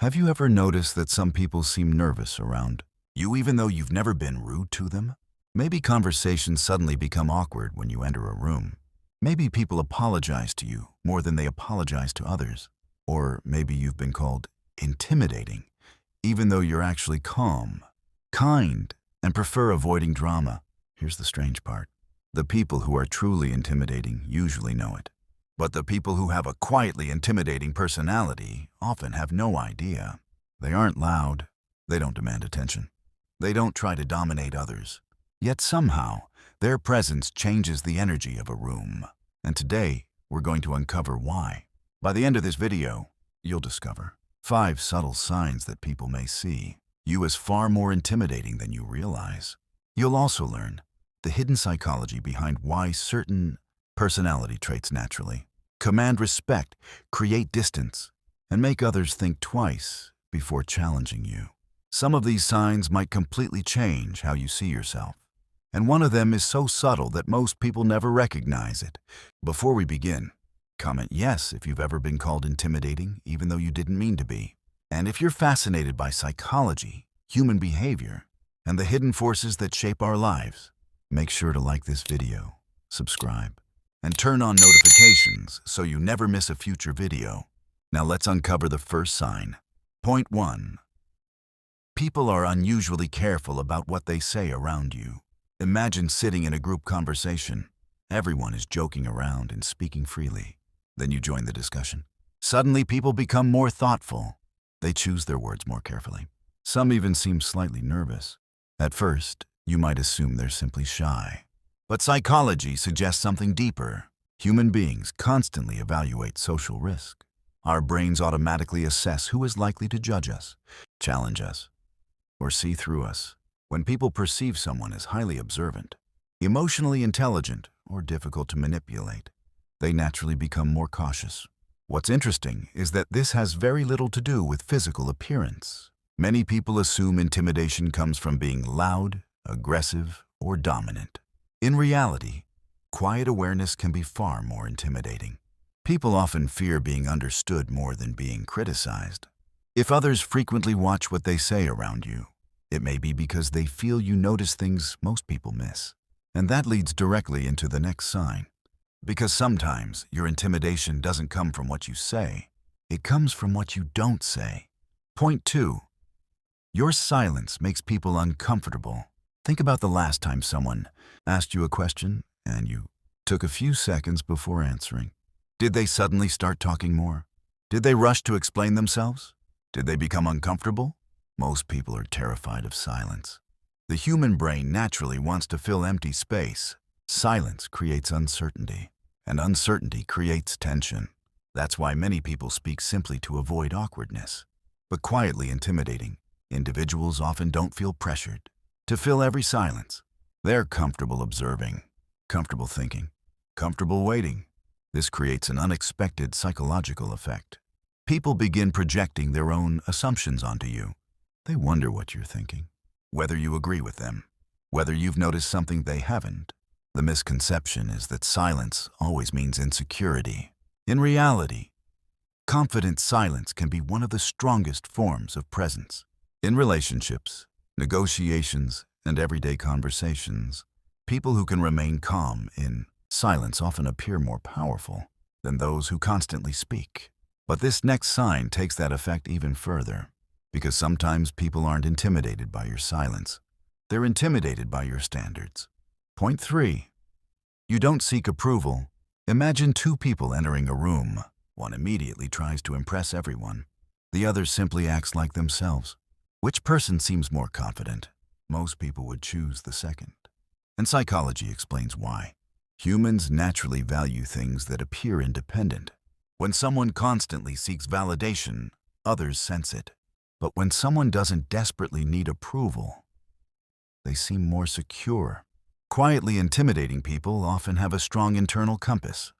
Have you ever noticed that some people seem nervous around you even though you've never been rude to them? Maybe conversations suddenly become awkward when you enter a room. Maybe people apologize to you more than they apologize to others. Or maybe you've been called intimidating, even though you're actually calm, kind, and prefer avoiding drama. Here's the strange part. The people who are truly intimidating usually know it. But the people who have a quietly intimidating personality often have no idea. They aren't loud. They don't demand attention. They don't try to dominate others. Yet somehow, their presence changes the energy of a room. And today, we're going to uncover why. By the end of this video, you'll discover 5 subtle signs that people may see you as far more intimidating than you realize. You'll also learn the hidden psychology behind why certain personality traits naturally command respect, create distance, and make others think twice before challenging you. Some of these signs might completely change how you see yourself. And one of them is so subtle that most people never recognize it. Before we begin, comment yes if you've ever been called intimidating, even though you didn't mean to be. And if you're fascinated by psychology, human behavior, and the hidden forces that shape our lives, make sure to like this video, subscribe, and turn on notifications so you never miss a future video. Now let's uncover the first sign. Point 1. People are unusually careful about what they say around you. Imagine sitting in a group conversation. Everyone is joking around and speaking freely. Then you join the discussion. Suddenly, people become more thoughtful. They choose their words more carefully. Some even seem slightly nervous. At first, you might assume they're simply shy. But psychology suggests something deeper. Human beings constantly evaluate social risk. Our brains automatically assess who is likely to judge us, challenge us, or see through us. When people perceive someone as highly observant, emotionally intelligent, or difficult to manipulate, they naturally become more cautious. What's interesting is that this has very little to do with physical appearance. Many people assume intimidation comes from being loud, aggressive, or dominant. In reality, quiet awareness can be far more intimidating. People often fear being understood more than being criticized. If others frequently watch what they say around you, it may be because they feel you notice things most people miss. And that leads directly into the next sign. Because sometimes your intimidation doesn't come from what you say. It comes from what you don't say. Point 2. Your silence makes people uncomfortable. Think about the last time someone asked you a question and you took a few seconds before answering. Did they suddenly start talking more? Did they rush to explain themselves? Did they become uncomfortable? Most people are terrified of silence. The human brain naturally wants to fill empty space. Silence creates uncertainty, and uncertainty creates tension. That's why many people speak simply to avoid awkwardness. But quietly intimidating individuals often don't feel pressured to fill every silence. They're comfortable observing, comfortable thinking, comfortable waiting. This creates an unexpected psychological effect. People begin projecting their own assumptions onto you. They wonder what you're thinking, whether you agree with them, whether you've noticed something they haven't. The misconception is that silence always means insecurity. In reality, confident silence can be one of the strongest forms of presence. In relationships, negotiations, and everyday conversations, people who can remain calm in silence often appear more powerful than those who constantly speak. But this next sign takes that effect even further. Because sometimes people aren't intimidated by your silence. They're intimidated by your standards. Point 3. You don't seek approval. Imagine 2 people entering a room. One immediately tries to impress everyone. The other simply acts like themselves. Which person seems more confident? Most people would choose the second. And psychology explains why. Humans naturally value things that appear independent. When someone constantly seeks validation, others sense it. But when someone doesn't desperately need approval, they seem more secure. Quietly intimidating people often have a strong internal compass.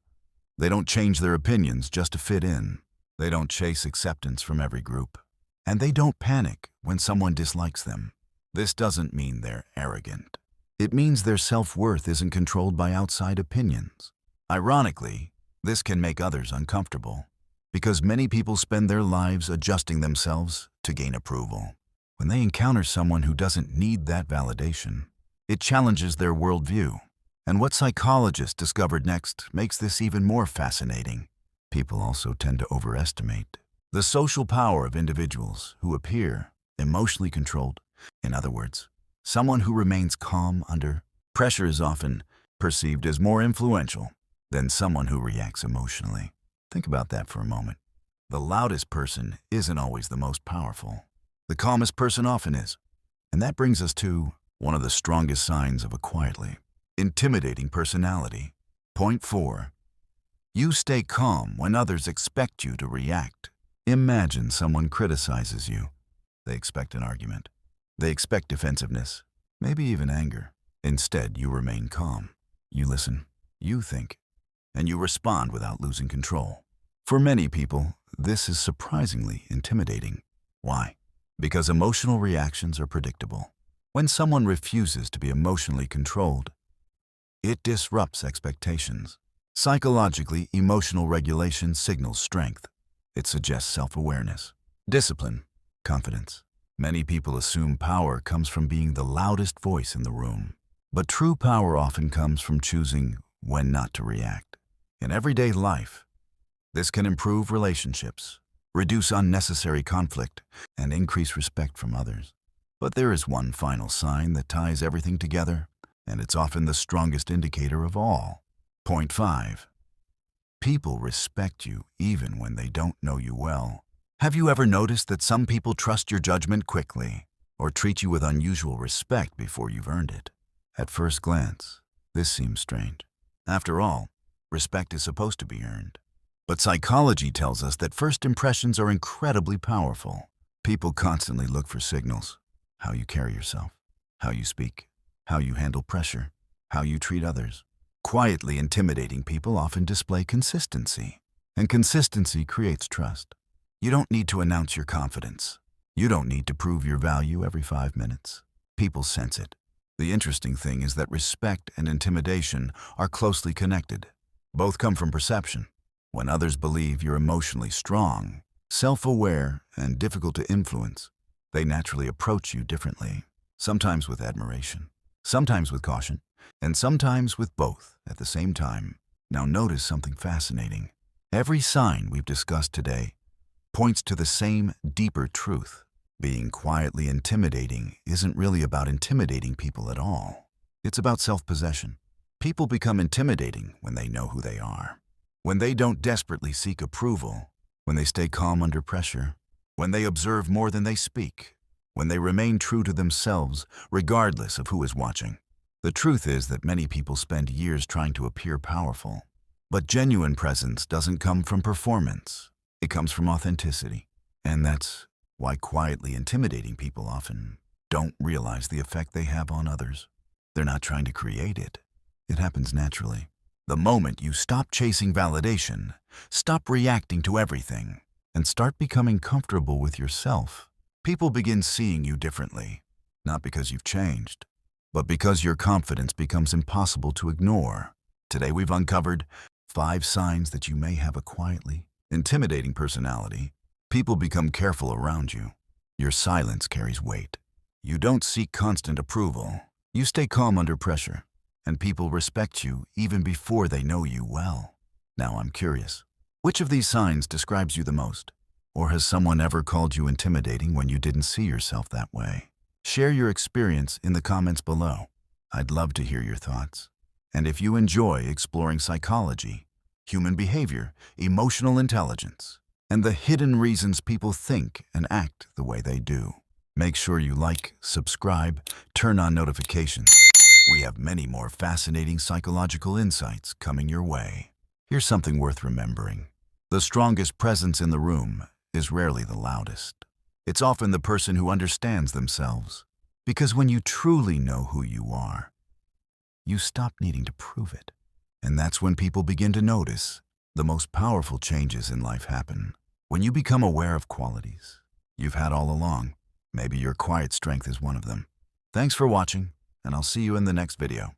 They don't change their opinions just to fit in. They don't chase acceptance from every group. And they don't panic when someone dislikes them. This doesn't mean they're arrogant. It means their self-worth isn't controlled by outside opinions. Ironically, this can make others uncomfortable. Because many people spend their lives adjusting themselves to gain approval. When they encounter someone who doesn't need that validation, it challenges their worldview. And what psychologists discovered next makes this even more fascinating. People also tend to overestimate the social power of individuals who appear emotionally controlled. In other words, someone who remains calm under pressure is often perceived as more influential than someone who reacts emotionally. Think about that for a moment. The loudest person isn't always the most powerful. The calmest person often is. And that brings us to one of the strongest signs of a quietly intimidating personality. Point 4. You stay calm when others expect you to react. Imagine someone criticizes you. They expect an argument. They expect defensiveness, maybe even anger. Instead, you remain calm. You listen, you think, and you respond without losing control. For many people, this is surprisingly intimidating. Why? Because emotional reactions are predictable. When someone refuses to be emotionally controlled, it disrupts expectations. Psychologically, emotional regulation signals strength. It suggests self-awareness, discipline, confidence. Many people assume power comes from being the loudest voice in the room. But true power often comes from choosing when not to react. In everyday life, this can improve relationships, reduce unnecessary conflict, and increase respect from others. But there is one final sign that ties everything together, and it's often the strongest indicator of all. Point 5. People respect you even when they don't know you well. Have you ever noticed that some people trust your judgment quickly or treat you with unusual respect before you've earned it? At first glance, this seems strange. After all, respect is supposed to be earned. But psychology tells us that first impressions are incredibly powerful. People constantly look for signals: how you carry yourself, how you speak, how you handle pressure, how you treat others. Quietly intimidating people often display consistency, and consistency creates trust. You don't need to announce your confidence. You don't need to prove your value every 5 minutes. People sense it. The interesting thing is that respect and intimidation are closely connected. Both come from perception. When others believe you're emotionally strong, self-aware, and difficult to influence, they naturally approach you differently, sometimes with admiration, sometimes with caution, and sometimes with both at the same time. Now notice something fascinating. Every sign we've discussed today points to the same, deeper truth. Being quietly intimidating isn't really about intimidating people at all. It's about self-possession. People become intimidating when they know who they are, when they don't desperately seek approval, when they stay calm under pressure, when they observe more than they speak, when they remain true to themselves regardless of who is watching. The truth is that many people spend years trying to appear powerful. But genuine presence doesn't come from performance. It comes from authenticity. And that's why quietly intimidating people often don't realize the effect they have on others. They're not trying to create it. It happens naturally. The moment you stop chasing validation, stop reacting to everything, and start becoming comfortable with yourself, people begin seeing you differently. Not because you've changed, but because your confidence becomes impossible to ignore. Today we've uncovered 5 signs that you may have a quietly intimidating personality. People become careful around you. Your silence carries weight. You don't seek constant approval. You stay calm under pressure. And people respect you even before they know you well. Now I'm curious, which of these signs describes you the most? Or has someone ever called you intimidating when you didn't see yourself that way? Share your experience in the comments below. I'd love to hear your thoughts. And if you enjoy exploring psychology, human behavior, emotional intelligence, and the hidden reasons people think and act the way they do, make sure you like, subscribe, turn on notifications. We have many more fascinating psychological insights coming your way. Here's something worth remembering. The strongest presence in the room is rarely the loudest. It's often the person who understands themselves. Because when you truly know who you are, you stop needing to prove it. And that's when people begin to notice the most powerful changes in life happen. When you become aware of qualities you've had all along, maybe your quiet strength is one of them. Thanks for watching, and I'll see you in the next video.